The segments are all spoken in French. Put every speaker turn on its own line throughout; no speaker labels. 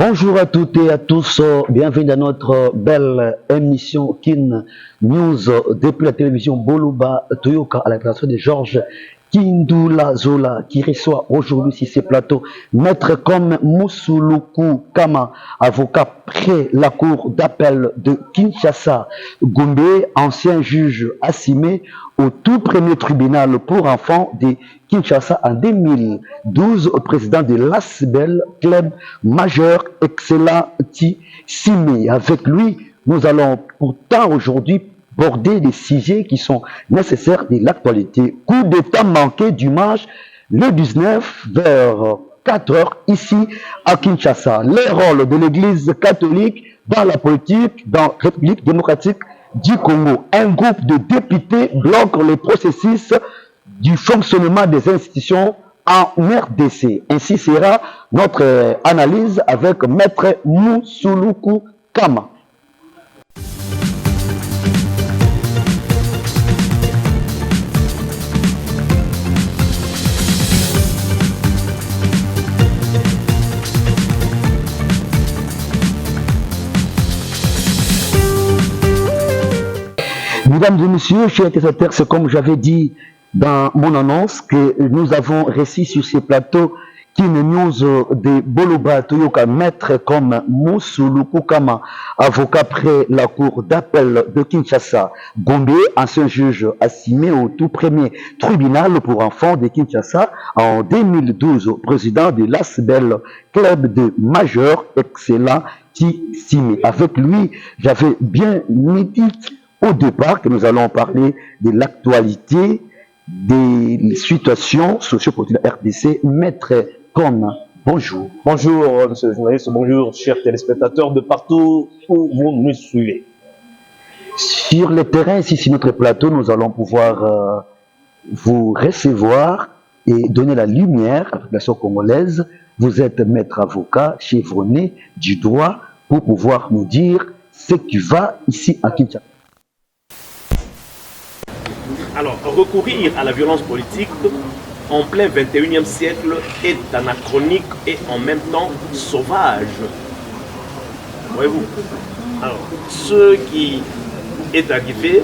Bonjour à toutes et à tous, bienvenue dans notre belle émission Kin News depuis la télévision Boluba Toyoka à la création de Georges Kindula Zola qui reçoit aujourd'hui sur ces plateaux maître comme Moussoulou Kama, avocat près la cour d'appel de Kinshasa, Gombe, ancien juge assimé au tout premier tribunal pour enfants de Kinshasa en 2012, président de l'ASBEL, club majeur excellent Simé. Avec lui, nous allons pourtant aujourd'hui border des sujets qui sont nécessaires de l'actualité. Coup d'état manqué dimanche le 19 vers 4 heures ici à Kinshasa. Les rôles de l'Église catholique dans la politique dans la République démocratique du Congo. Un groupe de députés bloque le processus du fonctionnement des institutions en RDC. Ainsi sera notre analyse avec Maître Moussoulou Kama. Mesdames et messieurs, chers téléspectateurs, c'est comme j'avais dit dans mon annonce que nous avons réussi sur ces plateaux Kin News de Boluba Toyoka, maître comme Moussoulou Kama, avocat près la cour d'appel de Kinshasa, Gombe, ancien juge assimé au tout premier tribunal pour enfants de Kinshasa en 2012, président de l'ASBEL, club de majeur excellent Simé. Avec lui, j'avais bien médité au départ que nous allons parler de l'actualité des situations sociopolitiques de la RDC. Maître comme bonjour.
Bonjour, monsieur le journaliste, bonjour, chers téléspectateurs de partout où vous nous suivez.
Sur le terrain, ici sur notre plateau, nous allons pouvoir vous recevoir et donner la lumière à la population congolaise. Vous êtes maître avocat, chevronné du droit, pour pouvoir nous dire ce qui va ici à Kinshasa.
Alors, recourir à la violence politique en plein 21e siècle est anachronique et en même temps sauvage. Voyez-vous? Alors, ce qui est arrivé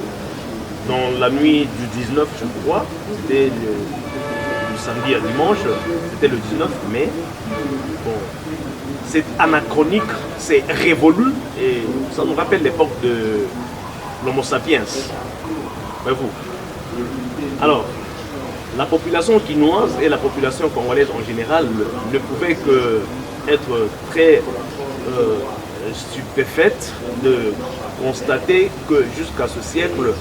dans la nuit du 19, je crois, c'était du samedi à dimanche, c'était le 19 mai. Bon, c'est anachronique, c'est révolu et ça nous rappelle l'époque de l'Homo sapiens. Voyez-vous? Alors, la population quinoise et la population congolaise en général ne pouvaient que être très stupéfaites de constater que jusqu'à ce siècle,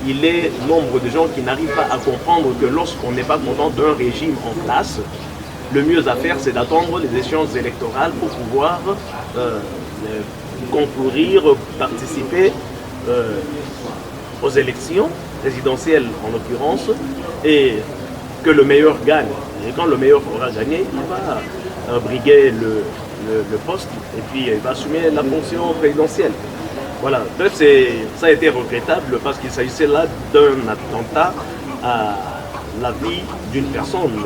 il est nombre de gens qui n'arrivent pas à comprendre que lorsqu'on n'est pas content d'un régime en place, le mieux à faire, c'est d'attendre les échéances électorales pour pouvoir concourir, participer aux élections présidentielle en l'occurrence, et que le meilleur gagne. Et quand le meilleur aura gagné, il va briguer le poste et puis il va assumer la fonction présidentielle. Voilà, bref, ça a été regrettable parce qu'il s'agissait là d'un attentat à la vie d'une personne.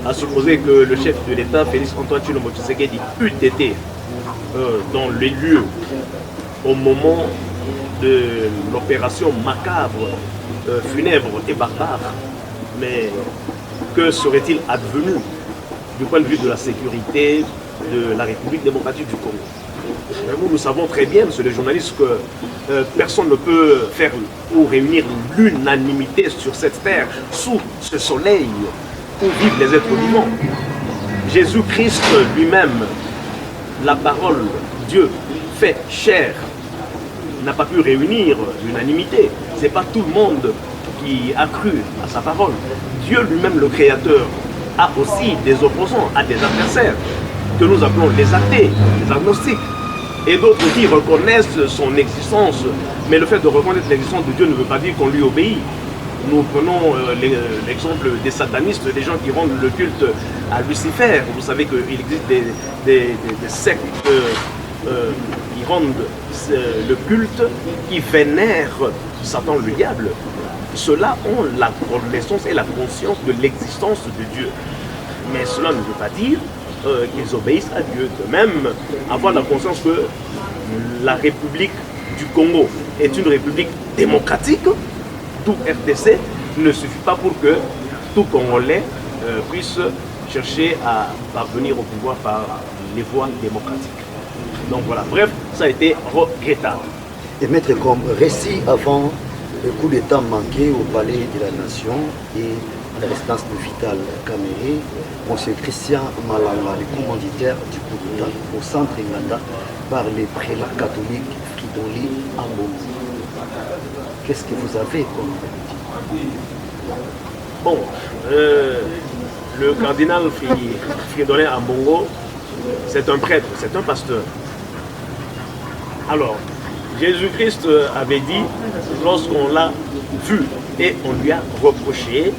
À supposer que le chef de l'État, Félix Antoine Tshilombo Tshisekedi, eût été dans les lieux au moment de l'opération macabre, funèbre et barbare, mais que serait-il advenu du point de vue de la sécurité de la République démocratique du Congo? Nous savons très bien, monsieur le journaliste, que personne ne peut faire ou réunir l'unanimité sur cette terre, sous ce soleil où vivent les êtres vivants. Jésus-Christ lui-même, la parole, Dieu, fait chair, n'a pas pu réunir l'unanimité. Ce n'est pas tout le monde qui a cru à sa parole. Dieu lui-même, le Créateur, a aussi des opposants, a des adversaires, que nous appelons les athées, les agnostiques, et d'autres qui reconnaissent son existence. Mais le fait de reconnaître l'existence de Dieu ne veut pas dire qu'on lui obéit. Nous prenons l'exemple des satanistes, des gens qui rendent le culte à Lucifer. Vous savez qu'il existe des sectes qui rendent le culte, qui vénèrent Satan le diable. Ceux-là ont la connaissance et la conscience de l'existence de Dieu. Mais cela ne veut pas dire qu'ils obéissent à Dieu. De même, avoir la conscience que la République du Congo est une république démocratique, tout RDC ne suffit pas pour que tout Congolais puisse chercher à parvenir au pouvoir par les voies démocratiques. Donc voilà, bref, ça a été regrettable.
Et Maître, comme récit avant le coup d'État manqué au Palais de la Nation et à la résidence de Vital Kamere, M. Christian Malala, le commanditaire du coup d'État au centre Nganda, par les prélats catholiques Fridoli Ambongo. Qu'est-ce que vous avez comme
Bon, le cardinal Fridolin Ambongo, c'est un prêtre, c'est un pasteur. Alors, Jésus-Christ avait dit, lorsqu'on l'a vu et on lui a reproché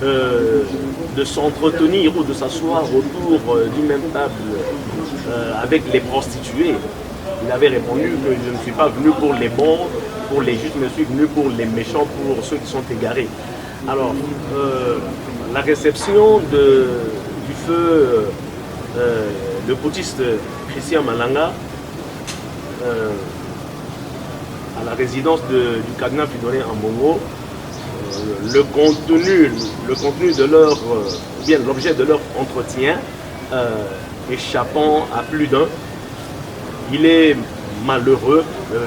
de s'entretenir ou de s'asseoir autour d'une même table avec les prostituées, il avait répondu que je ne suis pas venu pour les bons, pour les justes, mais je suis venu pour les méchants, pour ceux qui sont égarés. Alors, la réception du feu, le poutiste Christian Malanga, à la résidence du cardinal Fridolin Ambongo, le contenu de leur, bien l'objet de leur entretien, échappant à plus d'un, il est malheureux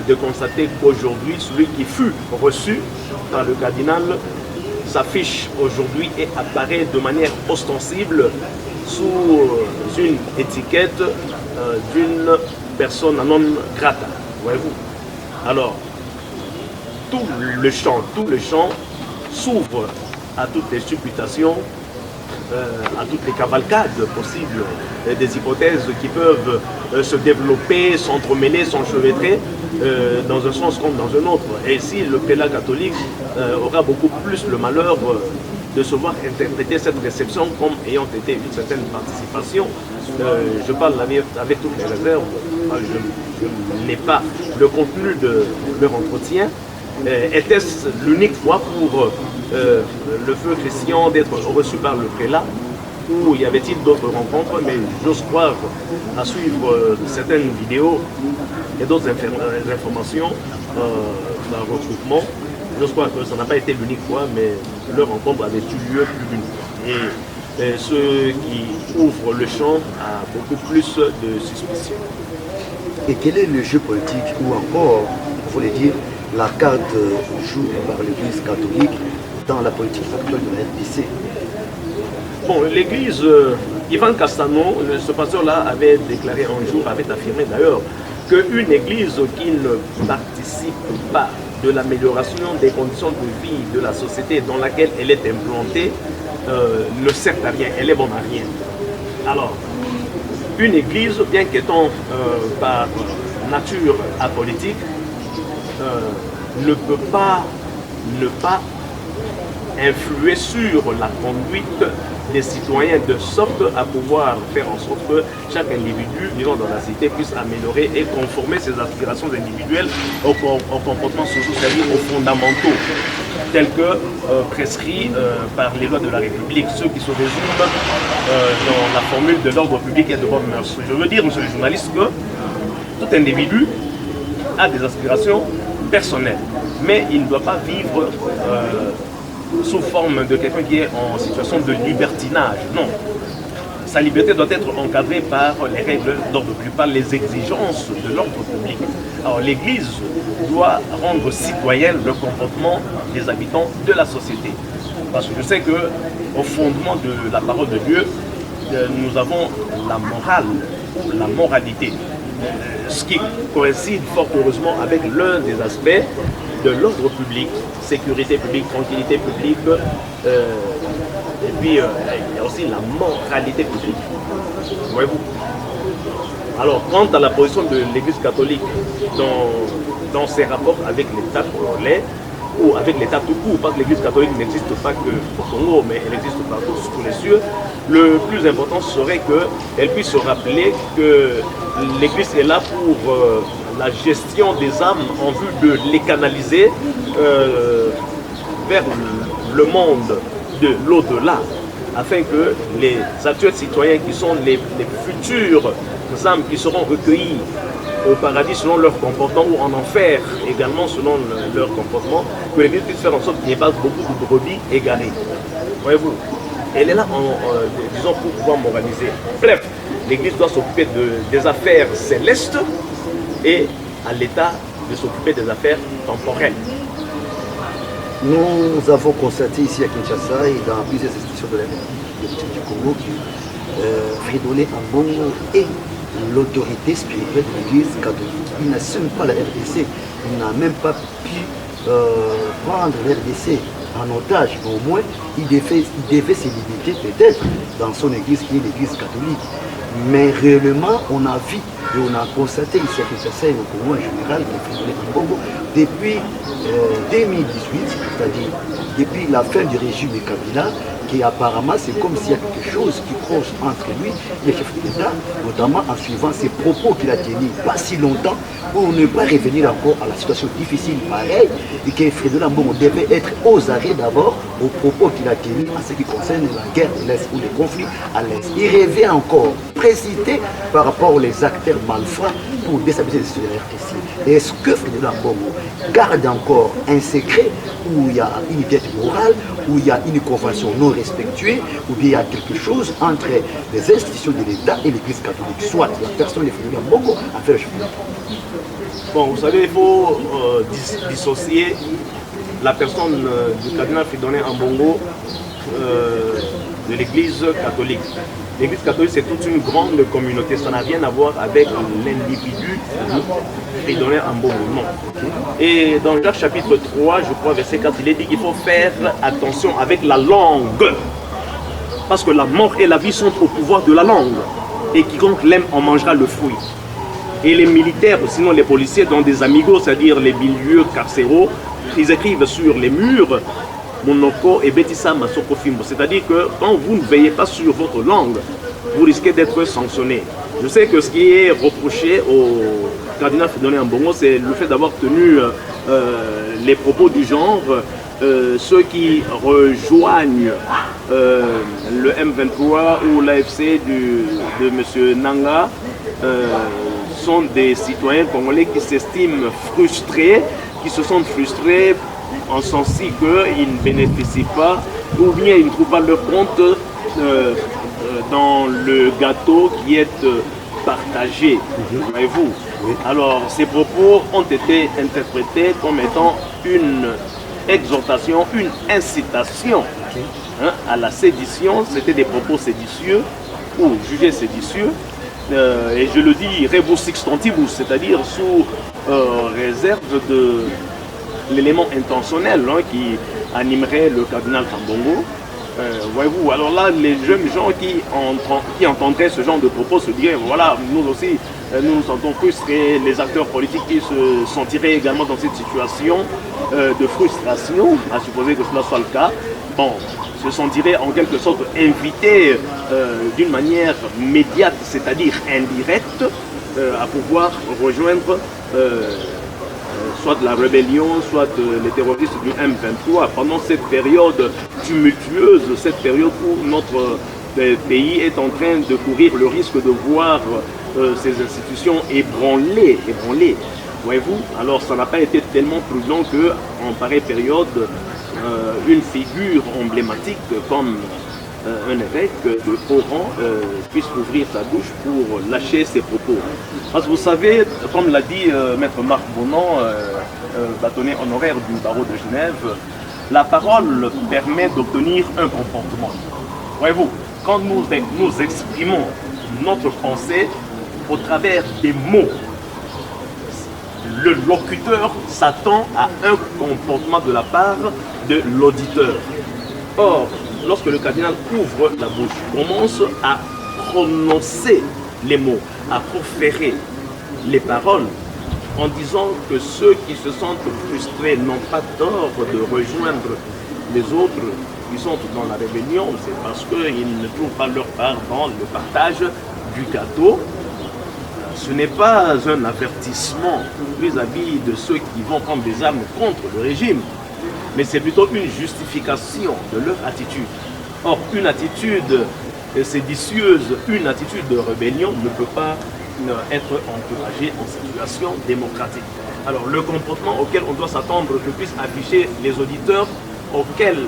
de constater qu'aujourd'hui, celui qui fut reçu par le cardinal s'affiche aujourd'hui et apparaît de manière ostensible sous une étiquette d'une personne non grata, voyez-vous. Alors, tout le champ s'ouvre à toutes les supputations, à toutes les cavalcades possibles, des hypothèses qui peuvent se développer, s'entremêler, s'enchevêtrer dans un sens comme dans un autre. Et si le prélat catholique aura beaucoup plus le malheur de se voir interpréter cette réception comme ayant été une certaine participation, je parle avec toutes les réserves, je n'ai pas le contenu de leur entretien. Était-ce l'unique fois pour le feu Christian d'être reçu par le prélat, ou y avait-il d'autres rencontres? Mais j'ose croire, à suivre certaines vidéos et d'autres informations d'un regroupement, j'ose croire que ça n'a pas été l'unique fois, mais leur rencontre avait eu lieu plus d'une fois. Et ceux qui ouvrent le champ a beaucoup plus de suspicion.
Et quel est le jeu politique, ou encore, il faut le dire, la carte jouée par l'Église catholique dans la politique actuelle de la RDC?
Bon, l'Église, Ivan Castano, ce pasteur-là, avait déclaré un jour, avait affirmé d'ailleurs, qu'une Église qui ne participe pas de l'amélioration des conditions de vie de la société dans laquelle elle est implantée ne sert à rien, elle est bonne à rien. Alors, une Église, bien qu'étant par nature apolitique, ne peut pas ne pas influer sur la conduite des citoyens de sorte à pouvoir faire en sorte que chaque individu vivant dans la cité puisse améliorer et conformer ses aspirations individuelles au comportement social, c'est-à-dire aux fondamentaux tels que prescrits par les lois de la République, ceux qui se résument dans la formule de l'ordre public et de bonne mœurs. Je veux dire, monsieur le journaliste, que tout individu a des aspirations personnelles, mais il ne doit pas vivre sous forme de quelqu'un qui est en situation de libertinage. Non. Sa liberté doit être encadrée par les règles d'ordre public, par les exigences de l'ordre public. Alors l'Église doit rendre citoyen le comportement des habitants de la société. Parce que je sais qu'au fondement de la parole de Dieu, nous avons la morale, la moralité. Ce qui coïncide fort heureusement avec l'un des aspects de l'ordre public, sécurité publique, tranquillité publique, et puis il y a aussi la moralité publique. Voyez-vous. Alors, quant à la position de l'Église catholique dans ses rapports avec l'État congolais, ou avec l'État tout court, parce que l'Église catholique n'existe pas que au Congo, mais elle existe partout sous les cieux, le plus important serait qu'elle puisse se rappeler que l'Église est là pour la gestion des âmes en vue de les canaliser vers le monde de l'au-delà. afin que les actuels citoyens qui sont les futurs âmes qui seront recueillis au paradis selon leur comportement ou en enfer également selon leur comportement, que l'Église puisse faire en sorte qu'il n'y ait pas beaucoup de brebis égarées. Voyez-vous, elle est là, disons, pour pouvoir moraliser. Bref, l'Église doit s'occuper des affaires célestes et à l'État de s'occuper des affaires temporelles.
Nous avons constaté ici à Kinshasa et dans plusieurs institutions de la République du Congo, Fridolin Ambongo est l'autorité spirituelle de l'Église catholique. Il n'assume pas la RDC, il n'a même pas pu prendre la RDC en otage, mais au moins il devait se limiter peut-être dans son église qui est l'église catholique. Mais réellement, on a vu et on a constaté ici à Kinshasa et au Congo en général que Fridolin Ambongo, depuis 2018, c'est-à-dire depuis la fin du régime de Kabila, qui apparemment c'est comme s'il y a quelque chose qui croche entre lui et le chef d'État, notamment en suivant ses propos qu'il a tenus pas si longtemps pour ne pas revenir encore à la situation difficile pareille et que Fridolin Ambongo devait être aux arrêts d'abord aux propos qu'il a tenus en ce qui concerne la guerre de l'Est ou les conflits à l'Est. Il revient encore précité par rapport aux acteurs malfrats pour déstabiliser les RTC. Est-ce que Fridolin Ambongo garde encore un secret où il y a une dette morale, où il y a une convention non respectuée, ou bien il y a quelque chose entre les institutions de l'État et l'Église catholique, soit la personne de Fridolin Ambongo a fait le chemin.
Bon, vous savez, il faut dissocier la personne du cardinal Fridolin Ambongo de l'Église catholique. L'Église catholique, c'est toute une grande communauté. Ça n'a rien à voir avec l'individu Fridolin Ambongo, non. Et dans Jacques chapitre 3, je crois, verset 4, il est dit qu'il faut faire attention avec la langue. Parce que la mort et la vie sont au pouvoir de la langue. Et quiconque l'aime en mangera le fruit. Et les militaires, sinon les policiers, dont des amigos, c'est-à-dire les milieux carcéraux, ils écrivent sur les murs Monoko et Betissa Masoko Fimbo. C'est-à-dire que quand vous ne veillez pas sur votre langue, vous risquez d'être sanctionné. Je sais que ce qui est reproché au cardinal Fridolin Ambongo, c'est le fait d'avoir tenu les propos du genre ceux qui rejoignent le M23 ou l'AFC de M. Nanga sont des citoyens congolais qui s'estiment frustrés, qui se sentent frustrés en sens qu'ils ne bénéficient pas ou bien ils ne trouvent pas leur compte dans le gâteau qui est partagé. Voyez-vous. Alors ces propos ont été interprétés comme étant une exhortation, une incitation à la sédition. C'était des propos séditieux ou jugés séditieux. Et je le dis rebus sixtantibus, c'est-à-dire sous réserve de l'élément intentionnel qui animerait le cardinal Ambongo. Voyez-vous, alors là, les jeunes gens qui entendraient ce genre de propos se diraient, voilà, nous aussi, nous nous sentons frustrés, les acteurs politiques qui se sentiraient également dans cette situation de frustration, à supposer que cela soit le cas, bon, se sentiraient en quelque sorte invités d'une manière médiate, c'est-à-dire indirecte, à pouvoir rejoindre soit la rébellion, soit les terroristes du M23 pendant cette période tumultueuse, cette période où notre pays est en train de courir le risque de voir ces institutions ébranlées. Voyez-vous, alors ça n'a pas été tellement prudent qu'en pareille période, une figure emblématique comme un évêque de haut rang puisse ouvrir sa bouche pour lâcher ses propos. Parce que vous savez, comme l'a dit Maître Marc Bonan, bâtonnier honoraire du barreau de Genève, la parole permet d'obtenir un comportement. Voyez-vous, quand nous exprimons notre pensée au travers des mots, le locuteur s'attend à un comportement de la part de l'auditeur. Or, lorsque le cardinal ouvre la bouche, commence à prononcer les mots, à proférer les paroles, en disant que ceux qui se sentent frustrés n'ont pas tort de rejoindre les autres qui sont dans la rébellion, c'est parce qu'ils ne trouvent pas leur part dans le partage du gâteau. Ce n'est pas un avertissement vis-à-vis de ceux qui vont prendre des armes contre le régime, mais c'est plutôt une justification de leur attitude. Or, une attitude séditieuse, une attitude de rébellion ne peut pas être encouragée en situation démocratique. Alors, le comportement auquel on doit s'attendre que puissent afficher les auditeurs auxquels,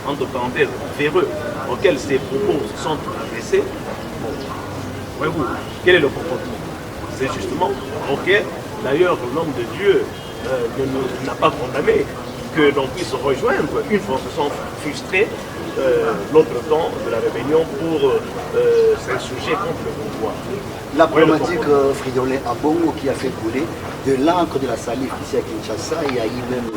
entre parenthèses, véreux, auxquels ces propos sont adressés, bon, voyez-vous, quel est le comportement? C'est justement, ok, d'ailleurs, l'homme de Dieu n'a pas condamné que l'on puisse rejoindre une fois que sont frustrés l'autre temps de la rébellion pour s'insurger contre le pouvoir.
La problématique Fridolin Ambongo qui a fait couler de l'encre de la salive ici à Kinshasa, il y a eu même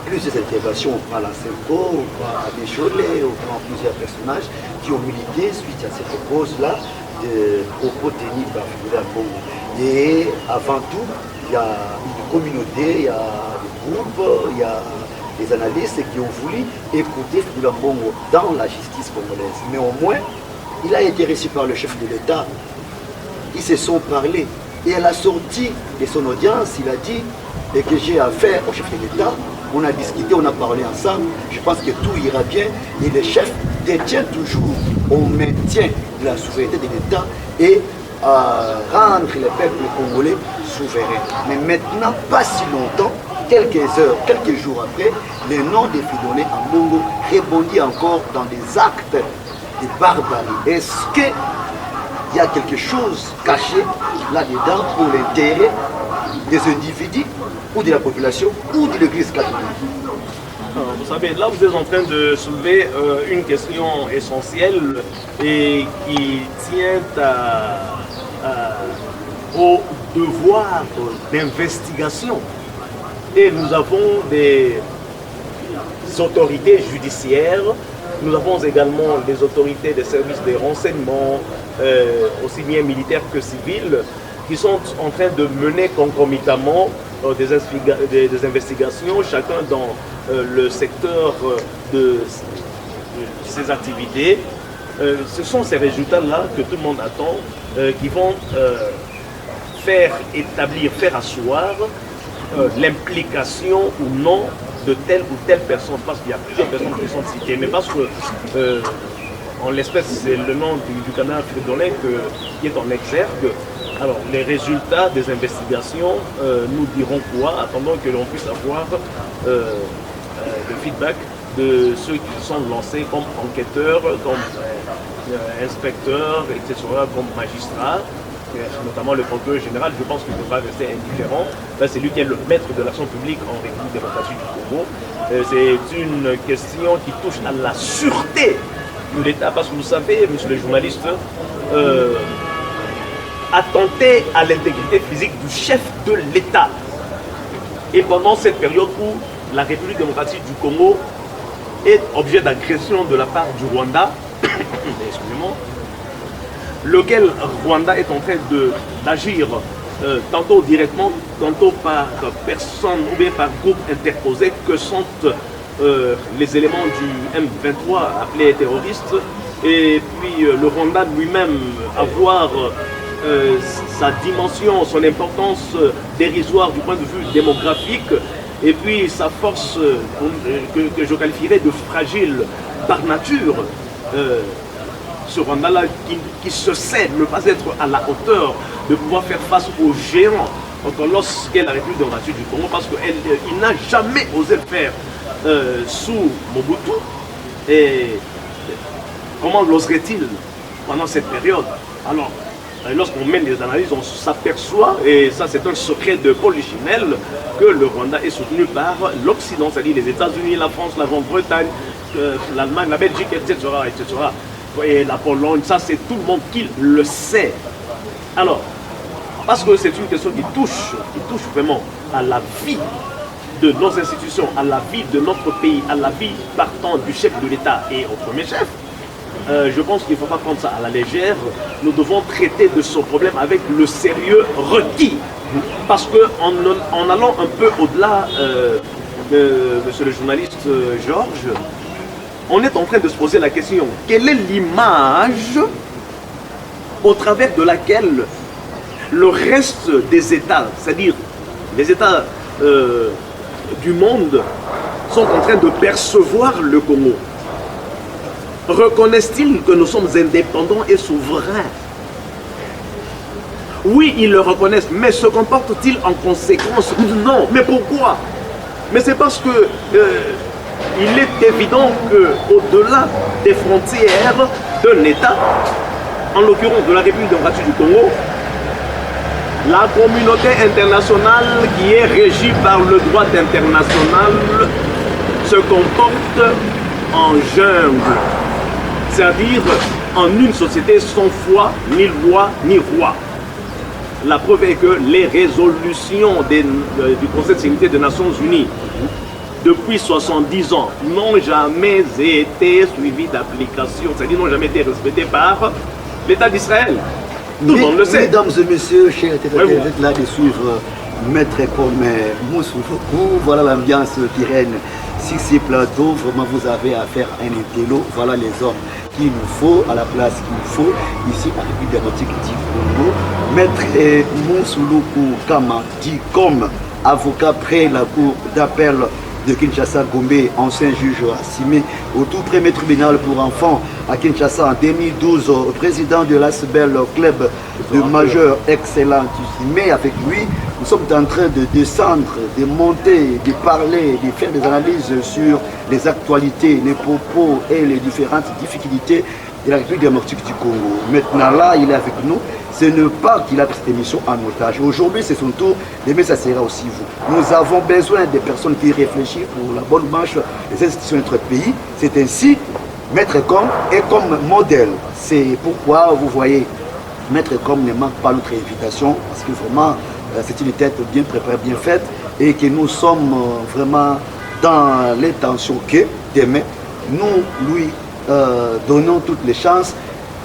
plusieurs interventions, on prend la Sempo, on prend Abbé Cholet, on prend plusieurs personnages qui ont milité suite à cette cause-là de propos tenus par Fridolin Ambongo. Et avant tout, il y a une communauté, il y a des groupes, il y a des analystes qui ont voulu écouter Fridolin Ambongo dans la justice congolaise. Mais au moins, il a été reçu par le chef de l'État. Ils se sont parlé. Et à la sortie de son audience, il a dit et que j'ai affaire au chef de l'État. On a discuté, on a parlé ensemble. Je pense que tout ira bien. Et le chef détient toujours au maintien de la souveraineté de l'État et à rendre le peuple congolais souverain. Mais maintenant, pas si longtemps, quelques heures, quelques jours après, le nom de Fridolin Ambongo rebondit encore dans des actes de barbarie. Est-ce que il y a quelque chose caché là-dedans pour l'intérêt des individus ou de la population ou de l'Église catholique?
Vous savez, là vous êtes en train de soulever une question essentielle et qui tient au devoir d'investigation. Et nous avons des autorités judiciaires, nous avons également des autorités des services de renseignement, aussi bien militaires que civils, qui sont en train de mener concomitamment des investigations, chacun dans le secteur de ses activités. Ce sont ces résultats-là que tout le monde attend, qui vont faire établir, faire asseoir l'implication ou non de telle ou telle personne, parce qu'il y a plusieurs personnes qui sont citées, mais parce que en l'espèce c'est le nom du canal Fridolin qui est en exergue. Alors les résultats des investigations nous diront quoi, attendant que l'on puisse avoir le feedback de ceux qui sont lancés comme enquêteurs, comme inspecteurs, etc., comme magistrats, notamment le procureur général. Je pense qu'il ne peut pas rester indifférent. C'est lui qui est le maître de l'action publique en République démocratique du Congo. C'est une question qui touche à la sûreté de l'État, parce que vous savez, monsieur le journaliste, attenter à l'intégrité physique du chef de l'État. Et pendant cette période où la République démocratique du Congo est objet d'agression de la part du Rwanda, excusez-moi, lequel Rwanda est en train d'agir tantôt directement, tantôt par personne ou bien par groupe interposé, que sont les éléments du M23 appelés terroristes, et puis le Rwanda lui-même avoir sa dimension, son importance dérisoire du point de vue démographique, et puis sa force que je qualifierais de fragile par nature. Ce Rwanda-là qui se sait ne pas être à la hauteur de pouvoir faire face aux géants lorsqu'elle est la République démocratique du Congo, parce qu'il n'a jamais osé le faire sous Mobutu. Et comment l'oserait-il pendant cette période? Alors, lorsqu'on mène les analyses, on s'aperçoit, et ça c'est un secret de Paul Duchinel, que le Rwanda est soutenu par l'Occident, c'est-à-dire les États-Unis, la France, la Grande-Bretagne, l'Allemagne, la Belgique, etc., etc. Et la Pologne, ça c'est tout le monde qui le sait. Alors, parce que c'est une question qui touche vraiment à la vie de nos institutions, à la vie de notre pays, à la vie partant du chef de l'État et au premier chef, je pense qu'il ne faut pas prendre ça à la légère. Nous devons traiter de ce problème avec le sérieux requis. Parce qu'en allant un peu au-delà, monsieur le journaliste Georges, on est en train de se poser la question, quelle est l'image au travers de laquelle le reste des États, c'est-à-dire les États du monde, sont en train de percevoir le Congo? reconnaissent-ils que nous sommes indépendants et souverains? Oui, ils le reconnaissent, mais se comportent-ils en conséquence? Non. Mais pourquoi? Mais c'est parce que il est évident qu'au-delà des frontières d'un État, en l'occurrence de la République démocratique du Congo, la communauté internationale qui est régie par le droit international se comporte en jungle, c'est-à-dire en une société sans foi, ni loi, ni roi. La preuve est que les résolutions du Conseil de sécurité des Nations Unies depuis 70 ans n'ont jamais été suivies d'application, c'est-à-dire n'ont jamais été respectées par l'État d'Israël. Tout le monde le sait.
Mesdames et messieurs, chers téléspectateurs, vous êtes là de suivre Maître comme Moussoufou. Voilà l'ambiance qui règne sur ces plateaux. Vraiment, vous avez affaire à un intello. Voilà les hommes qu'il nous faut, à la place qu'il nous faut, ici à la République démocratique du Congo. Maître Moussoufou Kama, dit comme avocat près la cour d'appel de Kinshasa Gombe, ancien juge assimé au tout premier tribunal pour enfants à Kinshasa en 2012, président de l'ASBEL Club de majeur excellent. Mais avec lui, nous sommes en train de descendre, de monter, de parler, de faire des analyses sur les actualités, les propos et les différentes difficultés de la République démocratique du Congo. Maintenant là, il est avec nous. Ce n'est pas qu'il a pris cette émission en otage. Aujourd'hui, c'est son tour. Demain, ça sera aussi vous. Nous avons besoin des personnes qui réfléchissent pour la bonne marche des institutions de notre pays. C'est ainsi, Maître Com est comme modèle. C'est pourquoi vous voyez, Maître Com ne manque pas notre invitation, parce que vraiment, c'est une tête bien préparée, bien faite, et que nous sommes vraiment dans l'intention que demain, nous lui donnons toutes les chances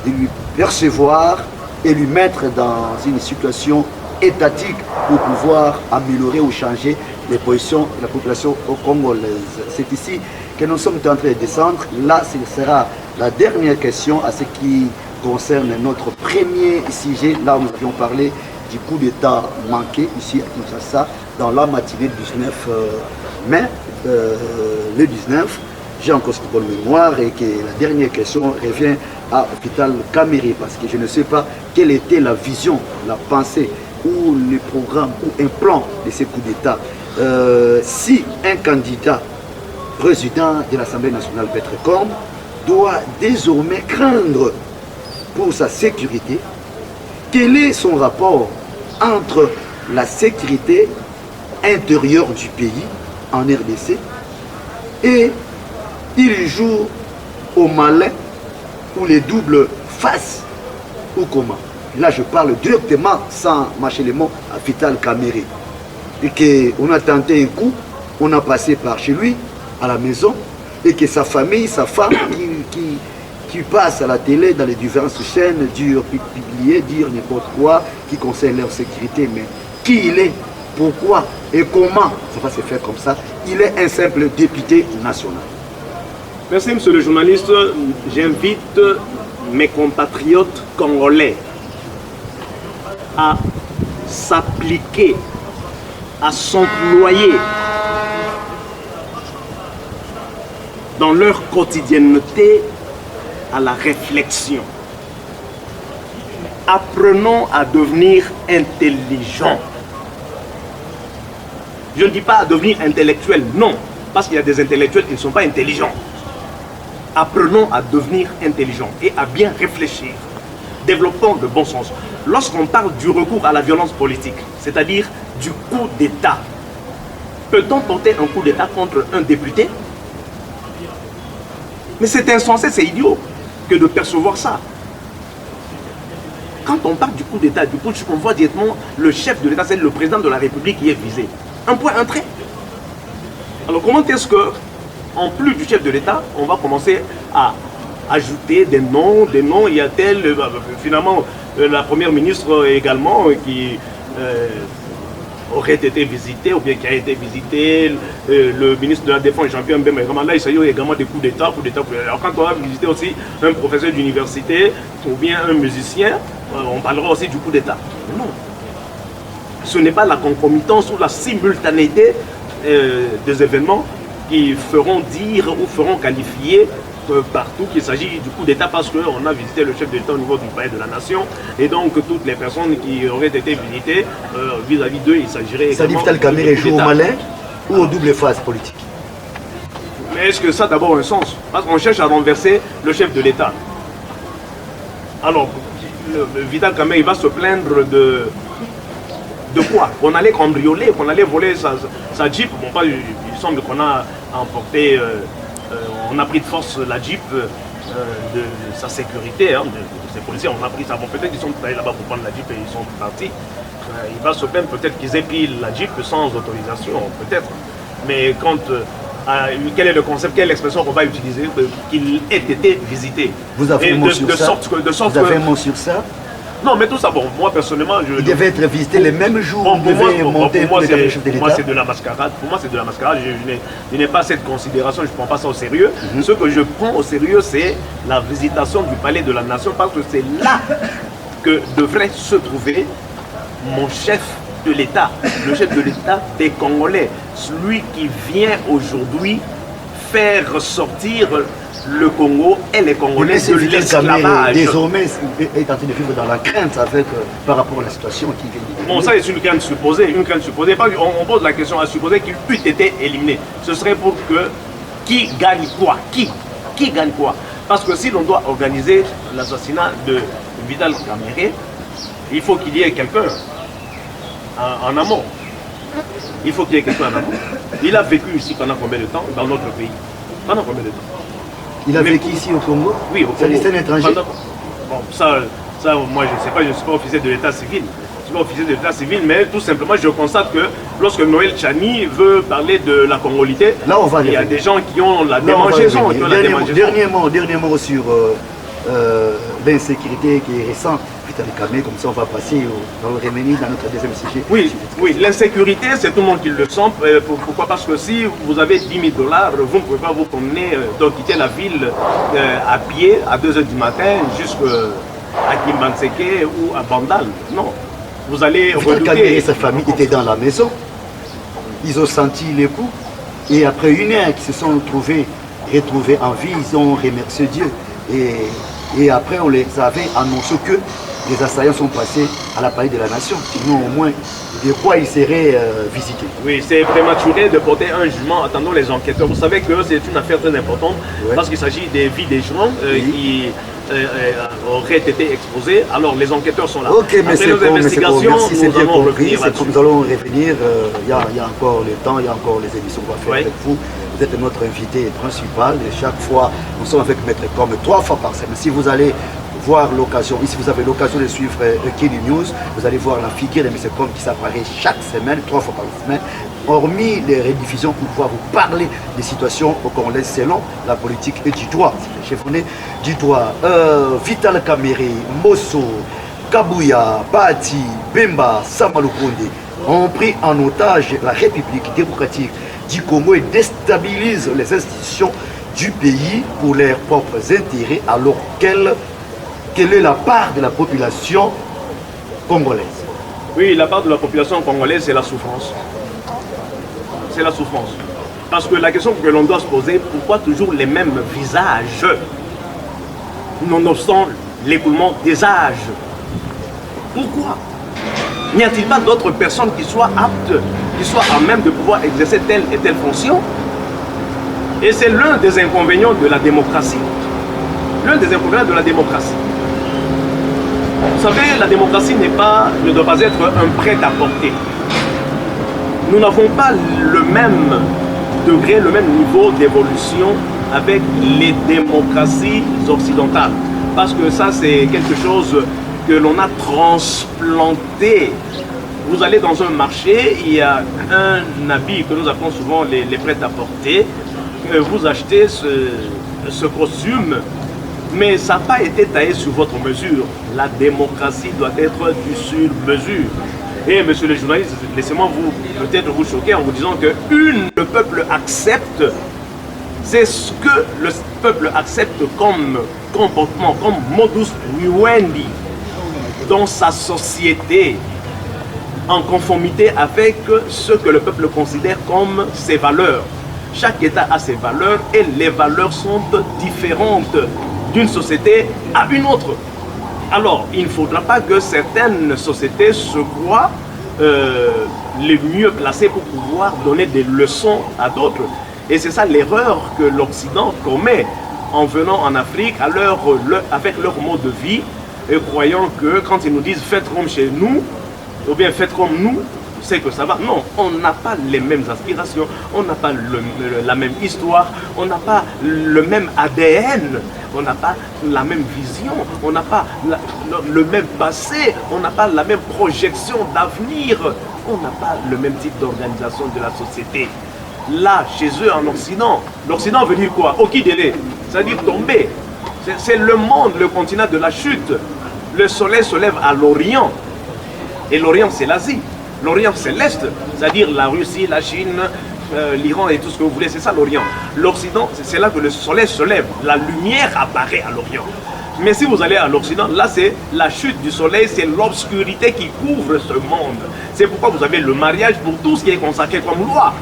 de lui percevoir et lui mettre dans une situation étatique pour pouvoir améliorer ou changer les positions de la population congolaise. C'est ici que nous sommes en train de descendre. Là, ce sera la dernière question à ce qui concerne notre premier sujet. Là, nous avions parlé du coup d'État manqué ici à Kinshasa dans la matinée du 19 mai. Le 19, j'ai encore cette bonne mémoire et que la dernière question revient à l'hôpital Caméré, parce que je ne sais pas quelle était la vision, la pensée ou le programme ou un plan de ces coups d'État. Si un candidat président de l'Assemblée nationale, Maître Com, doit désormais craindre pour sa sécurité, quel est son rapport entre la sécurité intérieure du pays en RDC et il joue au malin ou les doubles faces ou comment? Là, je parle directement sans mâcher les mots à Vital Caméré. Et qu'on a tenté un coup, on a passé par chez lui, à la maison, et que sa famille, sa femme, qui passe à la télé, dans les diverses chaînes, publier, dire n'importe quoi qui concerne leur sécurité. Mais qui il est, pourquoi et comment ça va se faire comme ça? Il est un simple député national.
Merci, monsieur le journaliste. J'invite mes compatriotes congolais à s'appliquer, à s'employer dans leur quotidienneté à la réflexion. Apprenons à devenir intelligents. Je ne dis pas à devenir intellectuel, non, parce qu'il y a des intellectuels qui ne sont pas intelligents. Apprenons à devenir intelligents et à bien réfléchir. Développons le bon sens. Lorsqu'on parle du recours à la violence politique, c'est-à-dire du coup d'État, peut-on porter un coup d'État contre un député? Mais c'est insensé, c'est idiot que de percevoir ça. Quand on parle du coup d'État, du coup, on voit directement le chef de l'État, c'est le président de la République qui est visé. Un point, un trait. Alors comment est-ce que, en plus du chef de l'État, on va commencer à ajouter des noms, il y a tel, finalement, la première ministre également qui aurait été visité, ou bien qui a été visité, le ministre de la Défense, Jean-Pierre Mbemba, là il s'agit également des coups d'État, Alors quand on va visiter aussi un professeur d'université, ou bien un musicien, on parlera aussi du coup d'État. Non. Ce n'est pas la concomitance ou la simultanéité des événements qui feront dire ou feront qualifier partout qu'il s'agit du coup d'État parce qu'on a visité le chef de l'État au niveau du palais de la nation et donc toutes les personnes qui auraient été visitées vis-à-vis d'eux, il s'agirait également...
Ça dit Vital Kamerhe joue au malin ou au double face politique?
Mais est-ce que ça a d'abord un sens? Parce qu'on cherche à renverser le chef de l'État. Alors, Vital Kamerhe, il va se plaindre de quoi? Qu'on allait cambrioler, qu'on allait voler sa Jeep. Bon, pas, il semble qu'on a emporté, on a pris de force la Jeep de sa sécurité, hein, de ses policiers, on a pris ça. Bon, peut-être qu'ils sont allés là-bas pour prendre la Jeep et ils sont partis. Il va se plaindre peut-être qu'ils aient pris la Jeep sans autorisation, peut-être. Mais quand... quel est le concept, quelle est l'expression qu'on va utiliser? Qu'il ait été visité.
Vous avez un mot sur ça? Vous avez un mot sur ça?
Non, mais tout ça, bon, moi personnellement,
il devait être visité les mêmes jours où il devait monter pour le chef de l'État.
Pour moi, c'est de la mascarade. Pour moi, c'est de la mascarade. Je n'ai pas cette considération, je ne prends pas ça au sérieux. Ce que je prends au sérieux, c'est la visitation du palais de la nation, parce que c'est là que devrait se trouver mon chef de l'État, le chef de l'État des Congolais, celui qui vient aujourd'hui faire sortir le Congo et les Congolais de l'esclavage.
Désormais, est en train de vivre dans la crainte avec, par rapport à la situation qui vient.
Bon, ça c'est une crainte supposée. Une crainte supposée. On pose la question à supposer qu'il eût été éliminé. Ce serait pour que qui gagne quoi? Qui gagne quoi? Parce que si l'on doit organiser l'assassinat de Vital Kamerhe, il faut qu'il y ait quelqu'un en amont. Il faut qu'il y ait quelqu'un en amont. Il a vécu ici pendant combien de temps dans notre pays? Pendant combien de temps?
Il a vécu ici au Congo?
Oui, au Congo.
C'est un étranger?
Bon, ça, moi je ne sais pas, je ne suis pas officier de l'état civil. Je ne suis pas officier de l'état civil, mais tout simplement je constate que lorsque Noël Tchani veut parler de la congolité,
là, on va
il y a des gens qui ont la démangeaison.
Dernièrement sur l'insécurité qui est récente. Comme ça on va passer dans le revenir dans notre deuxième sujet.
Oui, l'insécurité c'est tout le monde qui le sent. Pourquoi? Parce que si vous avez 10 000 $, vous ne pouvez pas vous promener, donc quitter la ville à pied à 2 h du matin jusqu'à Kimbanseke ou à Bandal. Non, vous allez
redouter. Sa famille était dans la maison, ils ont senti les coups et après une heure qu'ils se sont retrouvés en vie, ils ont remercié Dieu et après on les avait annoncé que les assaillants sont passés à la palais de la nation. Sinon, au moins, de quoi ils seraient visités.
Oui, c'est prématuré de porter un jugement. Attendons les enquêteurs. Vous savez que c'est une affaire très importante parce qu'il s'agit des vies des gens qui auraient été exposées. Alors, les enquêteurs sont là.
Ok, mais c'est bon, merci, c'est bien compris. Nous allons revenir. Il y a encore le temps, il y a encore les émissions qu'on va faire avec vous. Vous êtes notre invité principal et chaque fois, nous sommes avec Maître Com 3 fois par semaine. Si vous allez voir l'occasion, ici vous avez l'occasion de suivre Kili News, vous allez voir la figure de M. Com qui s'apparaît chaque semaine, 3 fois par semaine, hormis les rediffusions pour pouvoir vous parler des situations au Congolais selon la politique et du droit. C'est chevronné du droit. Vital Kamerhe, Mosso, Kabuya, Bati, Bemba, Samalukonde ont pris en otage la République démocratique du Congo et déstabilisent les institutions du pays pour leurs propres intérêts, alors quelle est la part de la population congolaise?
Oui, la part de la population congolaise, c'est la souffrance. C'est la souffrance. Parce que la question que l'on doit se poser, pourquoi toujours les mêmes visages, nonobstant l'écoulement des âges? Pourquoi? N'y a-t-il pas d'autres personnes qui soient aptes, qui soient à même de pouvoir exercer telle et telle fonction? Et c'est l'un des inconvénients de la démocratie. L'un des inconvénients de la démocratie. Vous savez, la démocratie ne doit pas être un prêt-à-porter. Nous n'avons pas le même degré, le même niveau d'évolution avec les démocraties occidentales. Parce que ça, c'est quelque chose que l'on a transplanté. Vous allez dans un marché, il y a un habit que nous appelons souvent les prêt-à-porter. Vous achetez ce costume, mais ça n'a pas été taillé sur votre mesure. La démocratie doit être du sur-mesure. Et monsieur le journaliste, laissez-moi peut-être vous choquer en vous disant que le peuple accepte, c'est ce que le peuple accepte comme comportement, comme modus vivendi dans sa société, en conformité avec ce que le peuple considère comme ses valeurs. Chaque État a ses valeurs et les valeurs sont différentes d'une société à une autre. Alors, il ne faudra pas que certaines sociétés se croient les mieux placées pour pouvoir donner des leçons à d'autres. Et c'est ça l'erreur que l'Occident commet en venant en Afrique avec leur mode de vie et croyant que quand ils nous disent faites comme chez nous, ou bien faites comme nous, c'est que ça va. Non, on n'a pas les mêmes aspirations, on n'a pas la même histoire, on n'a pas le même ADN, on n'a pas la même vision, on n'a pas le même passé, on n'a pas la même projection d'avenir, on n'a pas le même type d'organisation de la société. Là, chez eux en Occident, l'Occident veut dire quoi? Okidele, c'est-à-dire tomber. C'est le monde, le continent de la chute. Le soleil se lève à l'Orient, et l'Orient c'est l'Asie. L'Orient c'est l'Est, c'est-à-dire la Russie, la Chine, l'Iran et tout ce que vous voulez, c'est ça l'Orient. L'Occident, c'est là que le soleil se lève, la lumière apparaît à l'Orient. Mais si vous allez à l'Occident, là c'est la chute du soleil, c'est l'obscurité qui couvre ce monde. C'est pourquoi vous avez le mariage pour tout ce qui est consacré comme loi.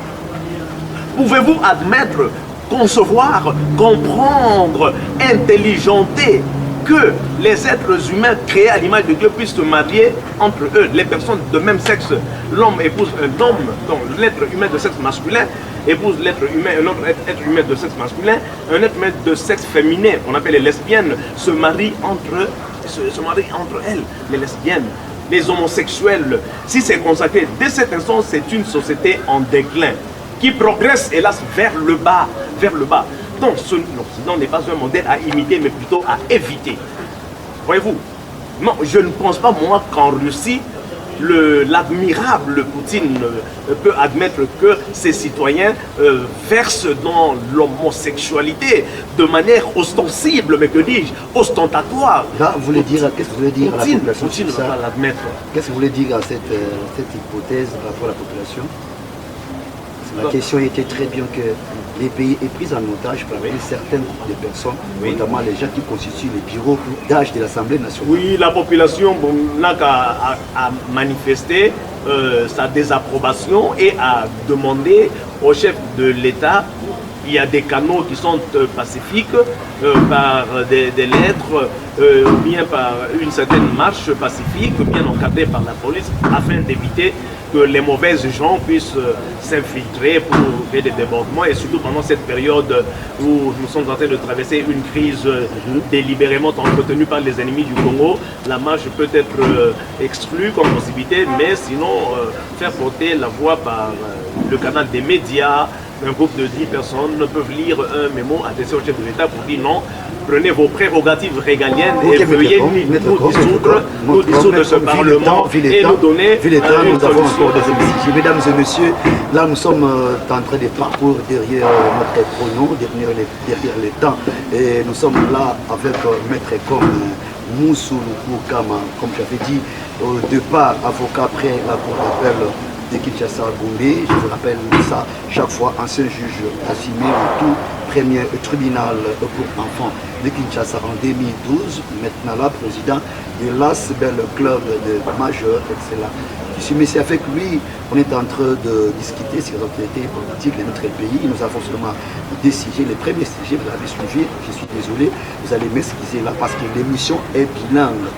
Pouvez-vous admettre, concevoir, comprendre, intelligenter que les êtres humains créés à l'image de Dieu puissent se marier entre eux, les personnes de même sexe? L'homme épouse un homme, donc l'être humain de sexe masculin épouse l'être humain, un autre être humain de sexe masculin, un être humain de sexe féminin, on appelle les lesbiennes, se marient entre elles, les lesbiennes, les homosexuels. Si c'est consacré, dès cet instant, c'est une société en déclin, qui progresse, hélas, vers le bas, vers le bas. Donc, l'Occident n'est pas un modèle à imiter, mais plutôt à éviter. Voyez-vous? Non, je ne pense pas, moi, qu'en Russie, l'admirable Poutine peut admettre que ses citoyens versent dans l'homosexualité de manière ostensible, mais que dis-je, ostentatoire.
Là, vous voulez dire, qu'est-ce que vous voulez dire à la population?
Poutine ne va pas l'admettre.
Qu'est-ce que vous voulez dire à cette hypothèse par rapport à la population? La question était très bien que les pays est pris en otage par certaines de personnes, notamment les gens qui constituent les bureaux d'âge de l'Assemblée nationale.
Oui, la population n'a qu'à manifester sa désapprobation et à demander au chef de l'État. Il y a des canaux qui sont pacifiques par des lettres ou bien par une certaine marche pacifique, bien encadrée par la police, afin d'éviter que les mauvaises gens puissent s'infiltrer pour faire des débordements, et surtout pendant cette période où nous sommes en train de traverser une crise délibérément entretenue par les ennemis du Congo. La marche peut être exclue comme possibilité, mais sinon faire porter la voix par le canal des médias. Un groupe de 10 personnes peuvent lire un mémo adressé au chef de l'État pour dire non, prenez vos prérogatives régaliennes et veuillez nous dissoudre de ce Parlement et nous donner une solution.
Mesdames et messieurs, là nous sommes en train de parcourir derrière notre chrono, derrière les temps, et nous sommes là avec maître comme Moussou Kama, comme j'avais dit, au départ avocat près la cour d'appel de Kinshasa Gombe. Je vous rappelle ça chaque fois, ancien juge assumé au tout premier tribunal pour enfants de Kinshasa en 2012, maintenant là président de l'ASBEL club de majeur, etc. Mais avec lui, on est en train de discuter sur les actualités politiques de notre pays. Nous avons seulement des sujets, les premiers sujets, vous avez suivi, je suis désolé, vous allez m'excuser là parce que l'émission est bilingue.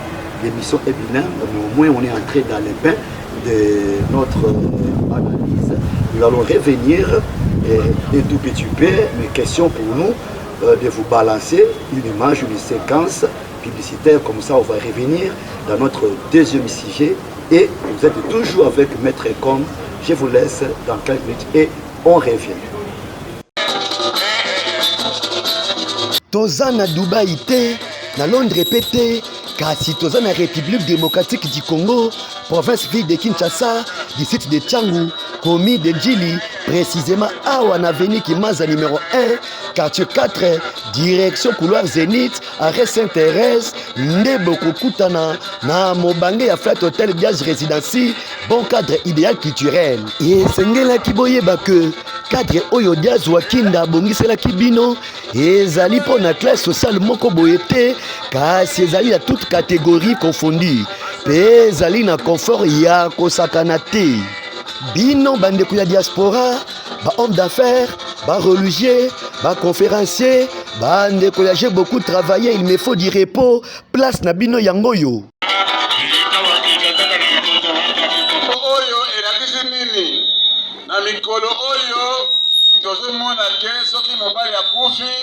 L'émission est bilingue, mais au moins on est entré dans les bains de notre analyse. Nous allons revenir et tout petit peu, mais question pour nous de vous balancer une image, une séquence publicitaire, comme ça on va revenir dans notre deuxième sujet et vous êtes toujours avec Maître Com. Je vous laisse dans quelques minutes et on revient.
Toza na Dubaï te, na Londres pété, kasi toza na République démocratique du Congo, province ville de Kinshasa, district de Tchangou, commis de Djili, précisément Awa na avenue Kimaza numéro 1, quartier 4, direction couloir Zénith, arrêt Sainte-Thérèse, Ndebo Kokutana, na Mobange ya Flat Hotel Diaz Residency, bon cadre idéal culturel. Et Sengela Kiboyeba que cadre oyo Diaz Wakinda bongisela kibino, ezali po na classe sociale moko boyete, kasi ezali na toute catégorie confondue. Pe ezali na confort ya kosakana te. Bino bandeko ya diaspora, ba homme d'affaires, religieux, conférencier, j'ai beaucoup travaillé, il me faut du repos, place Nabino Yangoyo.
Oyo elakisi nini na mikolo oyo tozomona ke soki mobali akufi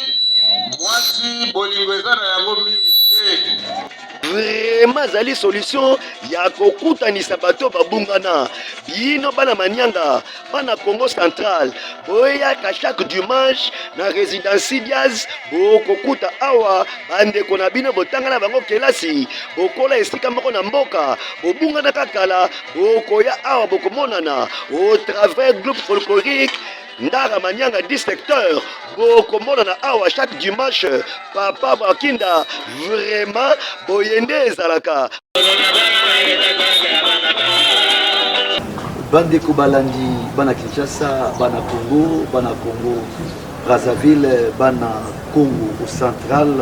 mwasi bolingo eza na yango mingi te.
Vraiment zali solution ya kokutanisa bato babungana bino bana manyanga bana Congo central boyaka chaque dimanche na résidence Diaz bokokuta awa bandeko na bino botanga na bango kelasi bokola esika moko na mboka bobungana kakala bokoya awa bokomonana au travers groupe folklorique Ndara Manyanga 10 secteurs bokomonana awa chaque dimanche papa Bakinda vraiment boyende ezalaka
bandeko balandi bana Kinshasa bana Congo Brazzaville bana Congo au central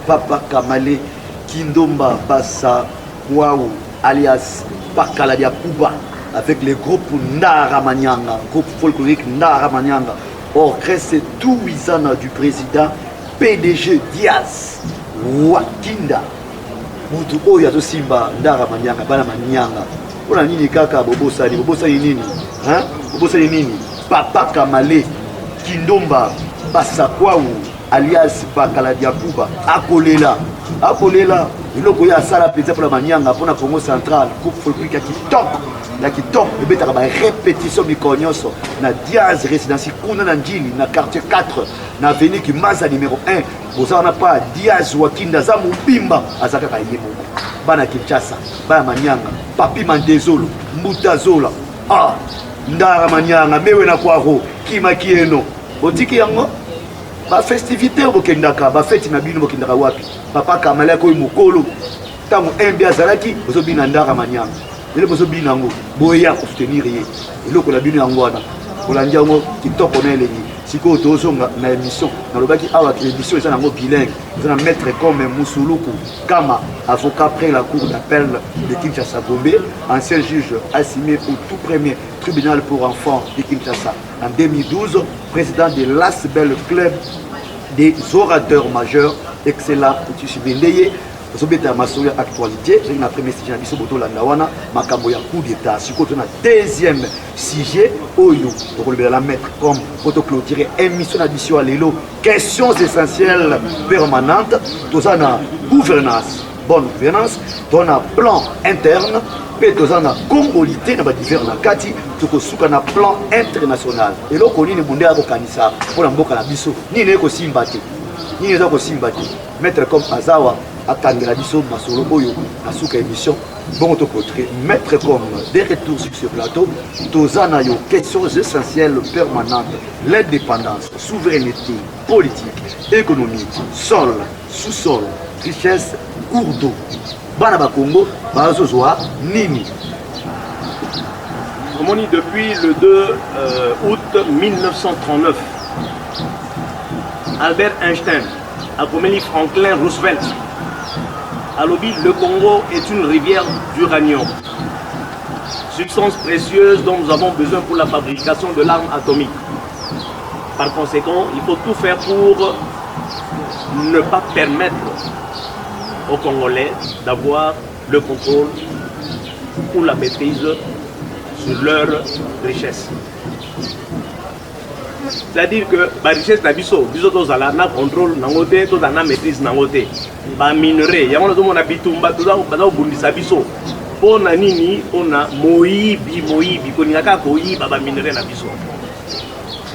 papa Kamale Kindomba Bassa Waou alias Pakaladia Kuba avec les groupes Ndara Manyanga, groupe folklorique Ndara Manyanga, orchestre Touizana du président PDG Diaz Wakinda mutu oyo azosimba Ndara Manyanga bana Manyanga ona nini kaka bobosani nini hein bobosani nini papa Kamale Kindomba Basakwau alias Bakaladia Kuba akolela iloko ya sala peza pour la Manyanga pour na Congo central groupe folklorique ya kitoko ebetaka ba répétition mikonyoso na Diaz résidence kuna na Njili na quartier 4 na avenue Kimaza numéro 1 bozana pa Diaz Wakinda za mubimba azaka ka yemo bana Kinshasa bana Manyanga papi Mandezolo Mbutazola Ndara Manyanga mewe na kwaro kima kieno botiki yango ba festivité bokendaka ba fête na bino bokendaka wapi papa Kamala ko mukolo tango mbia zalaki bozobina Ndara Manyanga ele bozobina ngo boya ko soutenir ye eloko la bino yango wana kolanja ngo kitoko na elengi siko tozonga na émission na lobaki awa émission eza nango bilingue eza na maître comme Musuluku Kama avocat après la cour d'appel de Kinshasa Gombe ancien juge assigné au tout premier tribunal pour enfants de Kinshasa en 2012 président de l'Asbel Club des orateurs majeurs excellent Tushi Bendeye Zobeta Masoya actualité, j'ai une première sujet à Bisoboto Landawana, Makaboya coup d'état, si on a deuxième sujet, Oyo, pour le la mettre comme photo clôturer émission d'addition à l'élo, questions essentielles permanentes, tout ça na gouvernance, bonne gouvernance, tout un plan interne, et tout ça na congolité, na divers na kati, tout ça na plan international. Et là, on est monde à Bokanisa, pour la Boka na Biso, ni ne ko simbati, ni ne ko simbati, mettre comme Azawa. Attendre la mission de Masolo Oyo, à Souka émission, bon te côté, mettre comme des retours sur ce plateau, Tozana yo questions essentielles permanentes, l'indépendance, souveraineté, politique, économique, sol, sous-sol, richesse, cours d'eau. Banaba Congo, Bazozoa, Nini.
Depuis le 2 août 1939, Albert Einstein a commis Franklin Roosevelt. À l'Obi, le Congo est une rivière d'uranium, substance précieuse dont nous avons besoin pour la fabrication de l'arme atomique. Par conséquent, il faut tout faire pour ne pas permettre aux Congolais d'avoir le contrôle ou la maîtrise sur leur richesse. C'est-à-dire que la richesse na biso tozala na contrôle nango te tozala na maîtrise nango te ba minerai yango tozomona bitumba toza kobundisa biso mpona nini mpona moyibi koningaka koyiba ba minerai na biso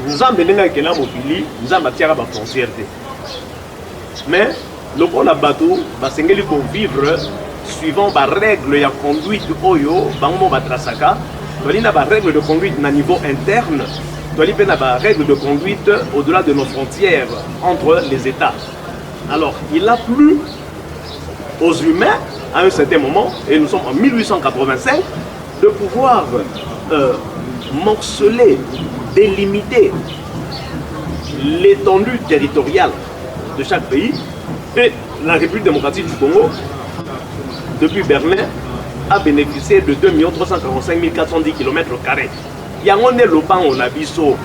nzambe ndenge akenda mokili nzambe atiaka bafrontière te mais lokola bato basengeli kovivre suivant barègle ya conduite oyo bango mo batrasaka toli na barègle de conduite na niveau interne. Toli pe na ba règle de conduite au-delà de nos frontières entre les États. Alors, il a plu aux humains à un certain moment, et nous sommes en 1885, de pouvoir morceler, délimiter l'étendue territoriale de chaque pays. Et la République démocratique du Congo, depuis Berlin, a bénéficié de 2 345 410 km². Yango ne lopango na biso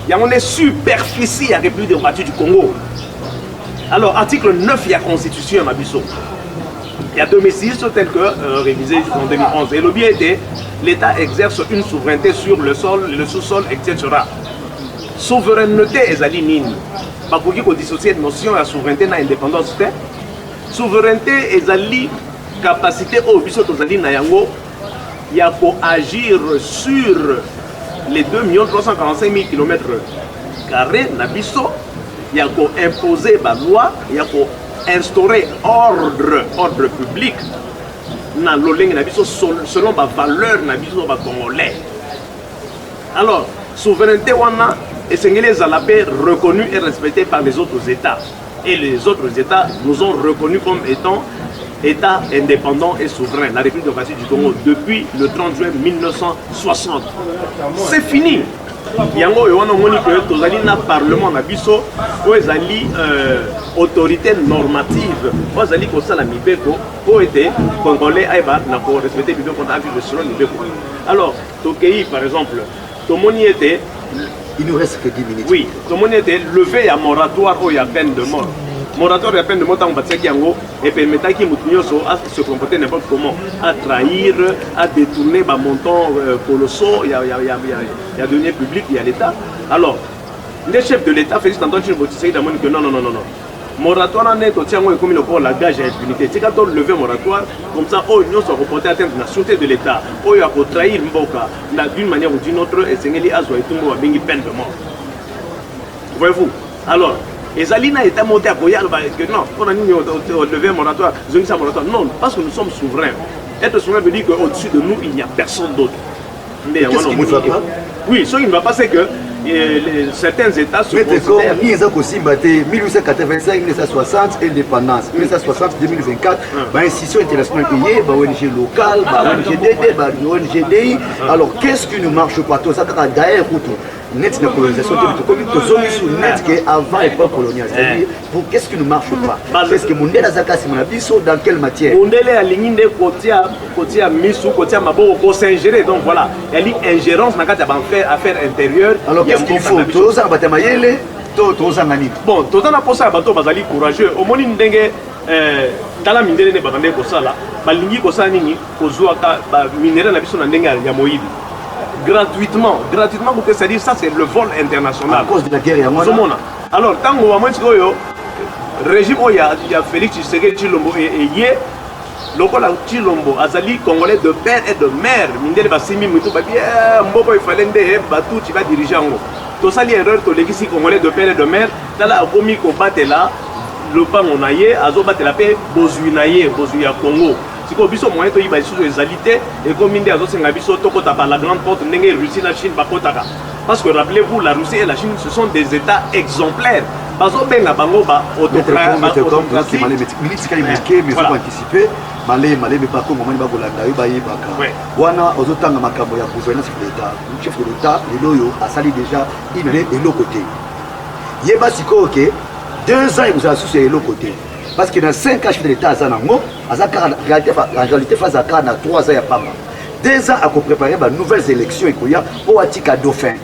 il y a une superficie à la République démocratique du Congo. Alors, article 9, il y a constitution à Bissau. Il y a 2006, tel que révisé en 2011. Et le bien était, l'État exerce une souveraineté sur le sol, le sous-sol, etc. Souveraineté est alinée. Parce qu'il faut dissocier la notion de la souveraineté et de l'indépendance. Souveraineté est alinée, capacité au Bissau il y a pour agir sur les 2 345 000 km carrés na Bissau. Il y a pour imposer la loi, il y a pour instaurer ordre public dans l'oleng na Bissau selon la valeur na Bissau ba congolais. Alors, souveraineté wana est reconnue et respectée par les autres États. Et les autres États nous ont reconnus comme étant État indépendant et souverain, la République démocratique du Congo, depuis le 30 juin 1960. C'est fini. Yango et wana moni que tozali na parlement na biso o ezali autorité normative o ezali ko sala mibeko po ete congolais aiba na ko respecter mibeko na vivre selon mibeko. Alors tokei par exemple tomoni était
il nous reste que 10 minutes.
Oui, tomoni était levé à moratoire o ya peine de mort. Moratoire ya peine de mort tant batsaki yango et permettant ki mutunyoso à se comporter n'importe comment, à trahir, à détourner ba montant colossaux, il y a donné public, il y a l'État. Alors, les chefs de l'État Félix Antoine Tshisekedi d'amoni que non. Moratoire n'est au tiers comme le la gage à impunité. C'est quand on lever moratoire, comme ça, l'Union soit reportée à atteindre la sûreté de l'État. Il y a pour trahir Mboka d'une manière ou d'une autre, et c'est une peine de mort. Voyez-vous? Alors, et Zalina est monté à Boyal, que non, on a levé un moratoire, non, parce que nous sommes souverains. Être souverain veut dire qu'au-dessus de nous, il n'y a personne d'autre.
Qu'est-ce qui ne va pas?
Oui, ce qui ne va pas, c'est que certains États se considèrent...
1885, 1960, indépendance. 1960, 2024, institutions internationales payées, ONG locales, ONG DD, ONG DI. Alors, qu'est-ce qui ne marche pas? Tout ça, d'ailleurs, net la colonisation, net avant l'époque coloniale. C'est-à-dire, qu'est-ce qui ne marche pas? Est-ce que Mondela Zakasi Monabiso, dans quelle matière?
Mondela a ligné de côté à Missou, côté à Mabo, pour s'ingérer. Donc voilà, il y a une ingérence dans les affaires intérieures.
Alors qu'est-ce qu'il faut? Tous en Batamayele, tous en Nani.
Bon, tous en apposé à bateau, Bazali courageux. Au moins, dans la minérale, il y a ça là. Balingi kosa nini, kozouaka, minérale na biso na ndenga ya moïbi. Gratuitement, c'est-à-dire ça c'est le vol international.
À cause de la guerre, il y a moins.
Alors, tant que le régime où il y a Félix Tshisekedi Tshilombo et Yé, le Tshilombo, Azali Congolais de père et de mère, Mindele Bassimi Moutou Babi, Mboko il fallait Batou, tu vas diriger en haut. Tout ça, l'erreur, tu es Congolais de père et de mère, tu as commis combattre là, le pan on aille, Azo battre la paix, Bozuinaye, Bozuya Congo. Si vous avez moyen de faire des alité et comme il y a la grande porte, Russie, la Chine, parce que rappelez-vous, la Russie et la Chine, ce sont des États exemplaires. Parce que ben bango ba autocratie.
Malé mais pas comme moment ba bolanda yo ba yebaka. Wana ozotanga makambo ya gouvernance de l'État. Le chef de l'État, le loyo a sali déjà il est de l'autre côté. Yeba siko OK, 2 ans il vous a associé de l'autre côté. Parce que dans 5 ans, chef de l'État à Zanango, en réalité, phase à 3 ans, il y a pas mal. 2 ans à préparer de nouvelles élections pour Atika Dauphin.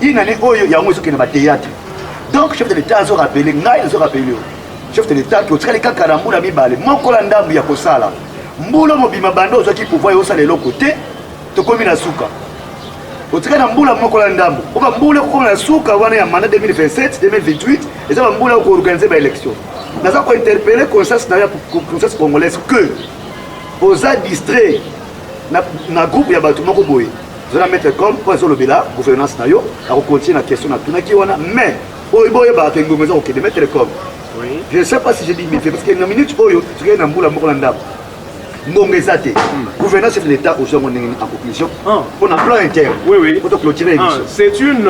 Il y a un qui n'a théâtre. Donc, chef de l'État a rappelé, chef de l'État qui a traité les cas Karamboula Mibale, mon colandam il y a que ça là. Mboula Mobima Bando, qui pouvoir y aller de l'autre côté, tu commis la souka. Au travers de Mboula Mokolandam, on va Mboula comme la souka, on a un mandat 2027, 2028, et ça va Mboula pour organiser l'élection. Nous avons interpellé la conscience congolaise que aux distraits dans le groupe de Batumoko Boy. Vous allez mettre comme pour le gouvernance nayo, à continuer la question mais de mettre comme. Je ne sais pas si je dis mais parce que dans minute tu es dans Mboula Mokolandam. Gouvernance de l'État au en conclusion. On a un plan interne.
Oui.
Pour clôturer l'émission.
C'est une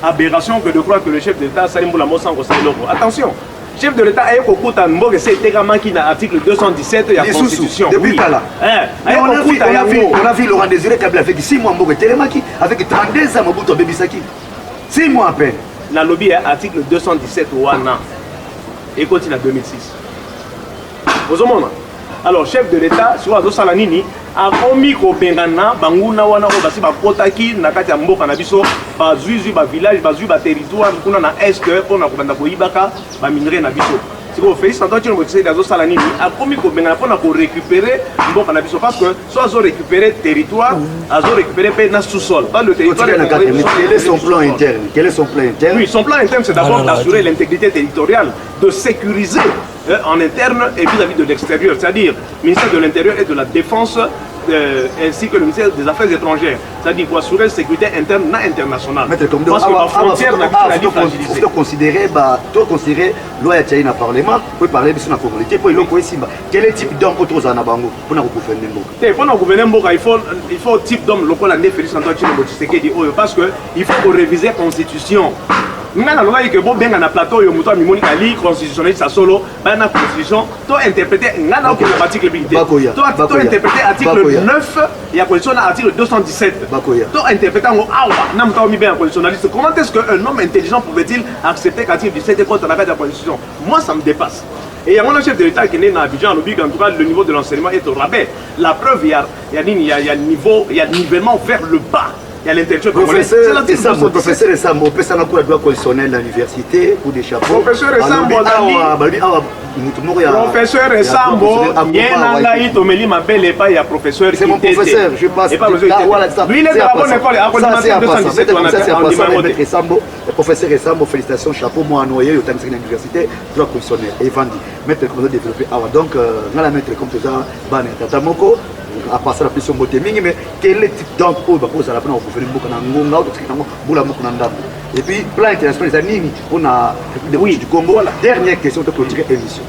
aberration que de croire que le chef de l'État Salim Mboula Mosango. Attention. Chef de l'État a Kokuta Mboge, c'est qui a l'article 217 de la Constitution.
Depuis là. On a vu Laurent Désiré Kabila avec 6 mois Mboge Télémaki, avec 32 ans Mobutu Bebisaki. 6 mois à peine.
La lobby est article 217 Wana. Et continue à 2006. Aux hommes. Alors, chef de l'État, sur Ado Salanini, akomi kobengana banguna wana oyo basi bakotaki na kati ya mboka na biso bazwi ba village bazwi ba territoire kuna na est mpona kobanda koyibaka baminere na biso sikoyo Félix Antoine Tshilombo Tshisekedi azosala nini akomi kobengana mpona korécupérer mboka na biso parce que so azorécupérer territoire azorécupérer mpe na sous-sol pas le territoire.
Quel est son plan interne? Quel est son plan interne?
Oui, son plan interne c'est d'abord d'assurer l'intégrité territoriale, de sécuriser en interne et vis-à-vis de l'extérieur, c'est-à-dire le ministère de l'Intérieur et de la Défense ainsi que le ministère des Affaires étrangères, c'est-à-dire pour assurer la sécurité interne et internationale. Parce que la frontière n'a pas été fragilisée.
Tu considères loi ya Tchaïna Parlement, pour parler de son communauté, pour le Simba. Quel est le type d'homme autour de Zanabango pour nous gouverner Mboka?
Pour nous gouverner Mboka, il faut un type d'homme local à Félix Antoine Tshilombo Tshisekedi parce qu'il faut réviser la constitution. Nous avons dit que si on a un plateau, il y a une constitutionnaliste à solo, il y a une constitution, tu as interprété l'article 9, il y a l'article 217. Tu as interprété la constitutionnaliste. Comment est-ce qu'un homme intelligent pouvait-il accepter l'article 17 contre la constitution? Moi, ça me dépasse. Et il y a un chef de l'État qui est né à Abidjan, en tout cas, le niveau de l'enseignement est au rabais. La preuve, il y a un nivellement vers le bas. Il y a l'intellectuel congolais.
Professeur Sambo, professeur Sambo, droit constitutionnel à l'université ou des chapeaux.
Professeur Sambo, professeur Sambo, il y a un Tomeli m'appelle pas, il y a professeur.
C'est mon professeur, je passe.
Lui, il est de la bonne école, après le 217, on a
Maître Sambo, professeur Sambo, félicitations, chapeau, moi, noyé, au Tamsin l'université, droit constitutionnel. Et Vandi, maître comment développer. Donc, dans la maître comme ça, Ban Tatamoko. À passer la pression mingi, mais quel est le type d'homme qui va poser la peine pour faire et puis plan international on a du Congo. Dernière question de clôturer l'émission.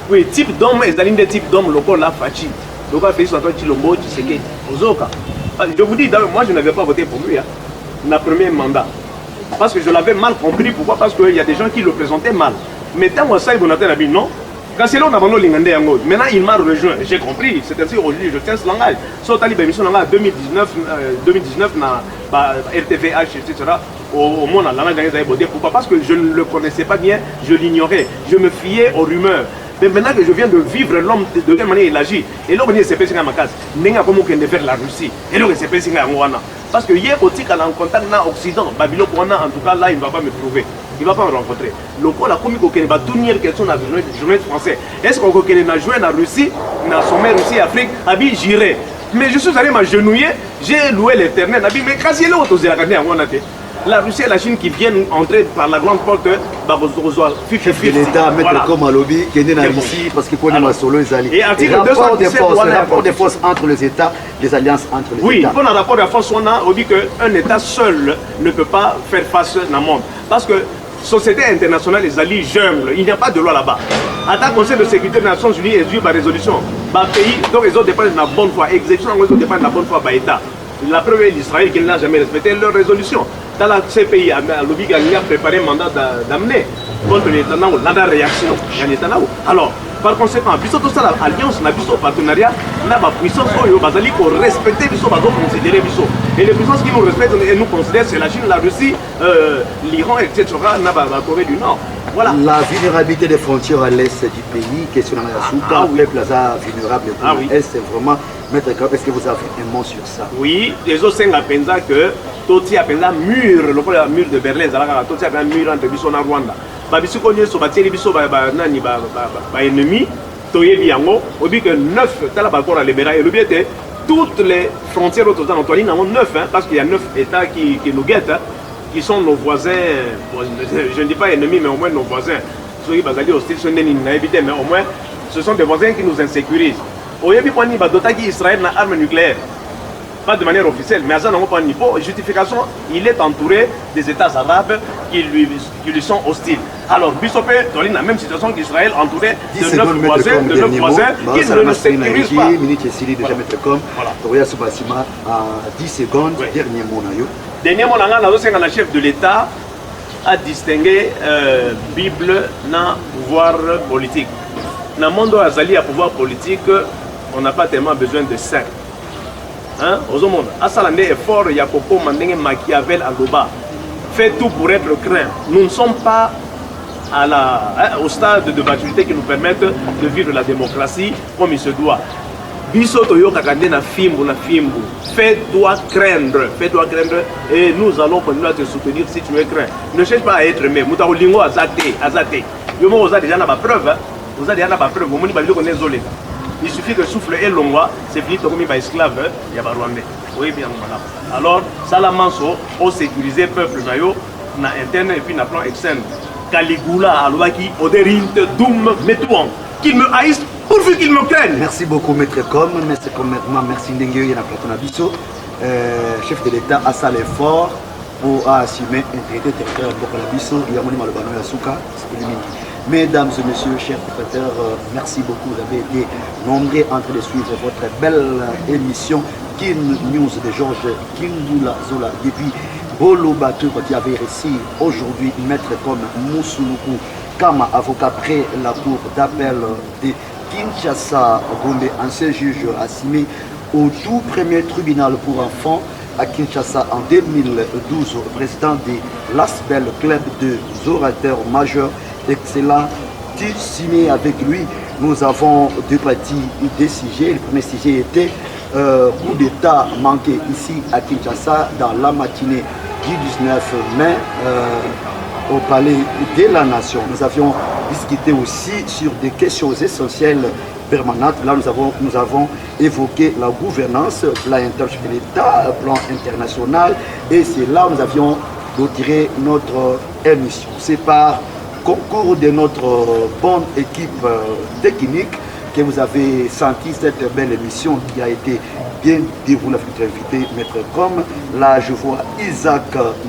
Oui, type d'homme et des types d'hommes locaux là Fachi. Donc à Félix Antoine Tshilombo Tshisekedi. Je vous dis, moi je n'avais pas voté pour lui le premier mandat parce que je l'avais mal compris. Pourquoi? Parce qu'il y a des gens qui le présentaient mal. Mais tant que ça il a dit non. Quand c'est là, on a maintenant il m'a rejoint, j'ai compris, c'est ainsi aujourd'hui, je tiens ce langage. Sur Talib émission en 2019, na RTVH, etc. Au monde, pourquoi? Parce que je ne le connaissais pas bien, je l'ignorais, je me fiais aux rumeurs. Mais maintenant que je viens de vivre l'homme, de quelle manière il agit, et là, il s'est passé dans ma case, il n'a pas vers la Russie, et là, il s'est passé dans Rwanda. Parce que hier, au Tika, en contact dans l'Occident, Babylone, en tout cas, là, il ne va pas me trouver. Il ne va pas me rencontrer. Le coup, la commune qui va tourner question dans le journée français. Est-ce qu'on a joué en Russie, dans le sommet Russie-Afrique, j'irai. Mais je suis allé m'agenouiller, j'ai loué l'éternel. Mais quand il est là, la Russie et la Chine qui viennent entrer par la grande porte,
l'État, mettre comme à lobby, qui est en Russie, parce qu'il connaît ma solo, les alliés.
Et
rapport de force entre les États, les alliances entre les États.
Oui, pour un rapport de force, on dit qu'un État seul ne peut pas faire face dans le monde. Parce que société internationale, les alliés jungle, il n'y a pas de loi là-bas. À tant Conseil de sécurité des Nations Unies, exige par résolution. Les pays, donc ils ont dépensé de la bonne foi. Exécution, ils ont dépensé de la bonne foi par l'État. La preuve est l'Israël qui n'a jamais respecté leur résolution. Dans la CPI, Lobby Gagné a préparé un mandat d'amener contre Netanyahu, la réaction à Netanyahu. Alors, par conséquent, tout ça, l'alliance, la partenariat, la puissance, il faut respecter, il faut considérer. Et les puissances qui nous respectent et nous considèrent, c'est la Chine, la Russie, l'Iran, etc., la Corée du Nord. Voilà.
La vulnérabilité des frontières à l'est du pays, question dans la Souka, les plazas vulnérables à l'est, c'est vraiment mettre est-ce que vous avez un mot sur ça?
Oui, les autres sont à penser que tout y a pensé mur, le mur de Berlin, tout y a un mur entre Bissau et Rwanda. Babisu connaît sur Batieli Bissau, nani ennemi, Toye Biango, au but que 9, t'as la balcon à Libéra et le but était toutes les frontières autour d'Antoine, nous avons 9, parce qu'il y a 9 États qui nous guettent. Qui sont nos voisins, je ne dis pas ennemis, mais au moins nos voisins. Ceux qui sont hostiles, mais au moins, ce sont des voisins qui nous insécurisent. Au début, Israël a une arme nucléaire. Pas de manière officielle, mais à ça, pas niveau. Justification, il est entouré des États arabes qui lui sont hostiles. Alors, Bissopé, dans la même situation qu'Israël, entouré de 9 voisins, qui ne le sécurisent pas.
Voilà. À 10 secondes, dernier mot.
Dernièrement, la chef de l'État a distingué Bible dans pouvoir politique. Dans le monde où il y a pouvoir politique, on n'a pas tellement besoin de saints. Hein? Aux hommes, à Salandé est fort, il y a Popo Mandenge Machiavel à Goba. Fait tout pour être craint. Nous ne sommes pas au stade de maturité qui nous permette de vivre la démocratie comme il se doit. Biso toyo kakande na fimbu. Fais-toi craindre, et nous allons continuer à te soutenir si tu es craint. Ne cherche pas à être aimé. Moutaolingo azate. Yo mo oza déjà na ba preuve, oza déjà na ba preuve. Omoni ba biloko nezoleka. Il suffit que souffle et longwa, c'est fini to komi ba esclave, ya ba rwandais. Oui bien voilà. Alors, ça la manso, au sécuriser peuple nayo na interne et puis na plan externe. Caligula alobaki oderinte doum metouan. Qu'il me haïsse pourvu qu'il me craigne.
Merci beaucoup, Maître Com. Merci Ndengue Yana Platon Abisso. Chef de l'État a ça l'effort pour assumer un traité territorial de Abisso. Il y a mon nom Malobano Yasuka. Mesdames et messieurs, chers spectateurs, merci beaucoup. Vous avez été nombreux en train de suivre votre belle émission Kin News de Georges Kindula Zola depuis Boloba qui avait réussi aujourd'hui Maître Com Moussouloukou Kama, avocat près la cour d'appel de Kinshasa, Gombe, ancien juge assigné au tout premier tribunal pour enfants à Kinshasa en 2012, président de l'Asbel Club de orateurs majeurs, excellent, signé avec lui. Nous avons deux parties des sujets. Le premier sujet était coup d'État manqué ici à Kinshasa dans la matinée du 19 mai. Au palais de la nation. Nous avions discuté aussi sur des questions essentielles permanentes. Là, nous avons évoqué la gouvernance, plan interne de l'État, plan international, et c'est là où nous avions retiré notre émission. C'est par concours de notre bonne équipe technique que vous avez senti cette belle émission qui a été bien déroulée avec notre invité, Maître Com. Là, je vois Isaac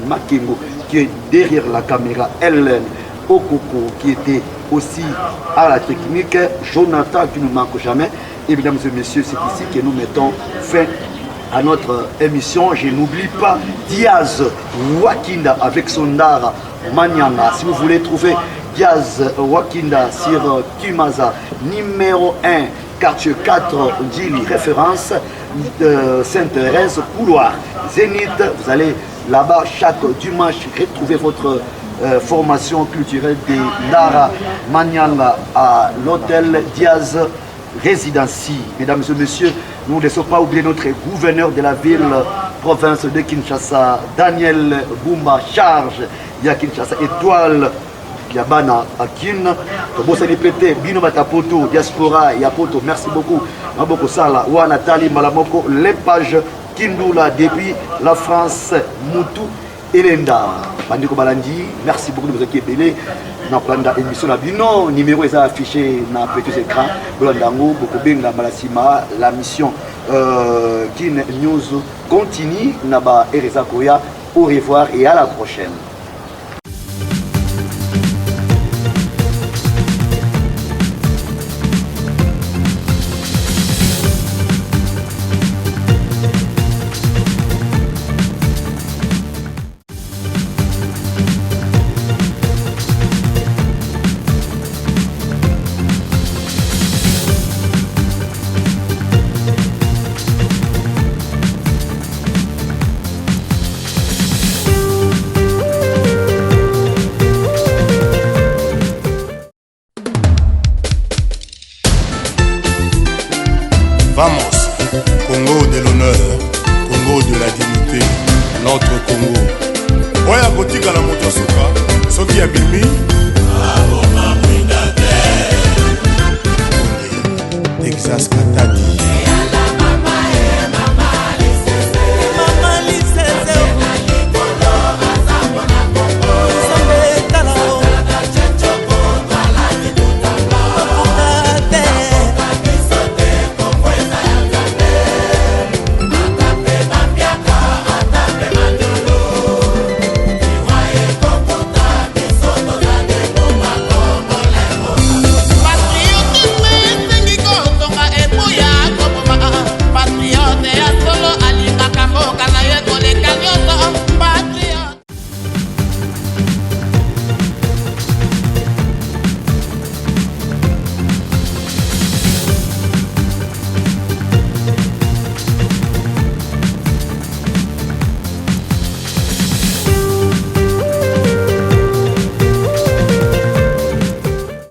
Makengo qui est derrière la caméra, Hélène Okoko qui était aussi à la technique, Jonathan qui ne nous manque jamais. Et mesdames et messieurs, c'est ici que nous mettons fin à notre émission. Je n'oublie pas Diaz Wakinda avec son Dara Manyanga. Si vous voulez trouver Diaz Wakinda sur Kimaza, numéro 1, quartier 4, Djili, référence Sainte-Thérèse, couloir Zénith. Vous allez là-bas chaque dimanche retrouver votre formation culturelle de Dara Manyanga à l'hôtel Diaz Residency. Mesdames et messieurs, nous ne laissons pas oublier notre gouverneur de la ville, province de Kinshasa, Daniel Boumba, charge ya Kinshasa, étoile Yabana Akin, Bosani Pété, Bino Batapoto, Diaspora, Yapoto, merci beaucoup. Maboko Sala, Wa Nathalie Malamoko, les pages Kindula depuis la France, Moutou, Elenda. Bandiko Balandi, merci beaucoup de vous accueillir. Dans la émission, le numéro est affiché dans le petit écran. La mission Kin News continue. Au revoir et à la prochaine.